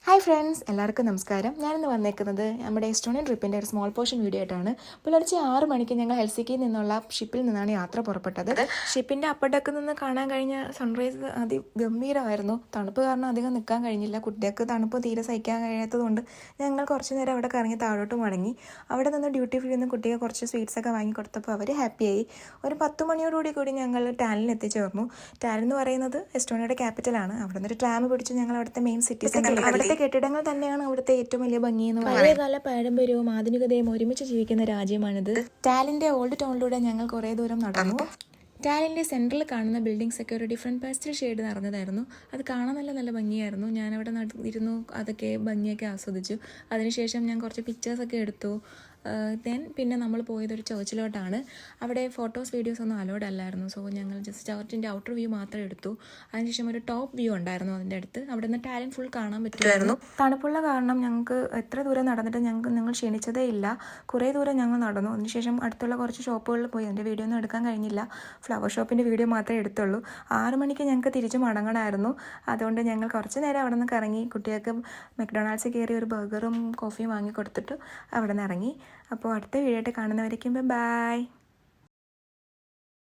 Hi friends, എല്ലാവർക്കും നമസ്കാരം. ഞാനിന്ന് വന്നേക്കുന്നത് നമ്മുടെ എസ്റ്റോണിയൻ ട്രിപ്പിൻ്റെ ഒരു സ്മോൾ പോർഷൻ വീഡിയോ ആയിട്ടാണ്. പുലർച്ചെ 6 മണിക്ക് ഞങ്ങൾ ഹെൽസിക്കിയിൽ നിന്നുള്ള ഷിപ്പിൽ നിന്നാണ് യാത്ര പുറപ്പെട്ടത്. ഷിപ്പിൻ്റെ അപ്പർ ഡെക്കിൽ നിന്ന് കാണാൻ കഴിഞ്ഞ സൺറൈസ് അതിഗംഭീരമായിരുന്നു. തണുപ്പ് കാരണം അധികം നിൽക്കാൻ കഴിഞ്ഞില്ല. കുട്ടികൾക്ക് തണുപ്പ് തീരെ സഹിക്കാൻ കഴിയാത്തതുകൊണ്ട് ഞങ്ങൾ കുറച്ച് നേരം അവിടെ കറങ്ങി താഴോട്ട് മടങ്ങി. അവിടെ നിന്ന് ഡ്യൂട്ടി ഫ്രീ നിന്ന് കുട്ടികൾ കുറച്ച് സ്വീറ്റ്സൊക്കെ വാങ്ങി കൊടുത്തപ്പോൾ അവർ ഹാപ്പിയായി. ഒരു 10 മണിയോടുകൂടി ഞങ്ങൾ ടാലിൽ എത്തിച്ചേർന്നു. ടാലിൻ എന്ന് പറയുന്നത് എസ്റ്റോണിയയുടെ ക്യാപിറ്റലാണ്. അവിടെ നിന്നൊരു ട്രാം പിടിച്ച് ഞങ്ങൾ അവിടുത്തെ മെയിൻ സിറ്റീസ് കെട്ടിടങ്ങൾ തന്നെയാണ് അവിടുത്തെ ഏറ്റവും വലിയ ഭംഗി എന്ന് പറയുന്നത്. പഴയകാല പാരമ്പര്യവും ആധുനികതയും ഒരുമിച്ച് ജീവിക്കുന്ന രാജ്യമാണിത്. ടാലിന്റെ ഓൾഡ് ടൗണിലൂടെ ഞങ്ങൾ കുറേ ദൂരം നടന്നു. ടാലിൻ്റെ സെൻറ്ററിൽ കാണുന്ന ബിൽഡിങ്സ് ഒക്കെ ഒരു ഡിഫറെൻറ്റ് പേസ്റ്റൽ ഷെയ്ഡ് നിറഞ്ഞതായിരുന്നു. അത് കാണാൻ നല്ല ഭംഗിയായിരുന്നു. ഞാനവിടെ ഇരുന്നു അതൊക്കെ ഭംഗിയൊക്കെ ആസ്വദിച്ചു. അതിനുശേഷം ഞാൻ കുറച്ച് പിക്ചേഴ്സൊക്കെ എടുത്തു. പിന്നെ നമ്മൾ പോയത് ഒരു ചർച്ചിലോട്ടാണ്. അവിടെ ഫോട്ടോസ് വീഡിയോസ് ഒന്നും അലോഡ് അല്ലായിരുന്നു. സോ ഞങ്ങൾ ജസ്റ്റ് ചർച്ചിൻ്റെ ഔട്ടർ വ്യൂ മാത്രം എടുത്തു. അതിനുശേഷം ഒരു ടോപ്പ് വ്യൂ ഉണ്ടായിരുന്നു അതിൻ്റെ അടുത്ത്. അവിടെ നിന്ന് ടാലിൻ ഫുൾ കാണാൻ പറ്റുമായിരുന്നു. തണുപ്പുള്ള കാരണം ഞങ്ങൾക്ക് എത്ര ദൂരം നടന്നിട്ട് ഞങ്ങൾ ക്ഷീണിച്ചതേ ഇല്ല. കുറേ ദൂരം ഞങ്ങൾ നടന്നു. അതിനുശേഷം അടുത്തുള്ള കുറച്ച് ഷോപ്പുകളിൽ പോയി. അതിൻ്റെ വീഡിയോ ഒന്നും എടുക്കാൻ കഴിഞ്ഞില്ല. ഫ്ലവർ ഷോപ്പിൻ്റെ വീഡിയോ മാത്രമേ എടുത്തുള്ളൂ. 6 മണിക്ക് ഞങ്ങൾക്ക് തിരിച്ചു മടങ്ങണമായിരുന്നു. അതുകൊണ്ട് ഞങ്ങൾ കുറച്ച് നേരം അവിടെ നിന്ന് കറങ്ങി. കുട്ടികൾക്ക് മെക്ഡൊണാൾഡ്സിൽ കയറി ഒരു ബർഗറും കോഫിയും വാങ്ങി കൊടുത്തിട്ട് അവിടെ നിന്ന് ഇറങ്ങി. അപ്പോൾ അടുത്ത വീഡിയോ ആയിട്ട് കാണുന്നവരേക്കും ബൈ.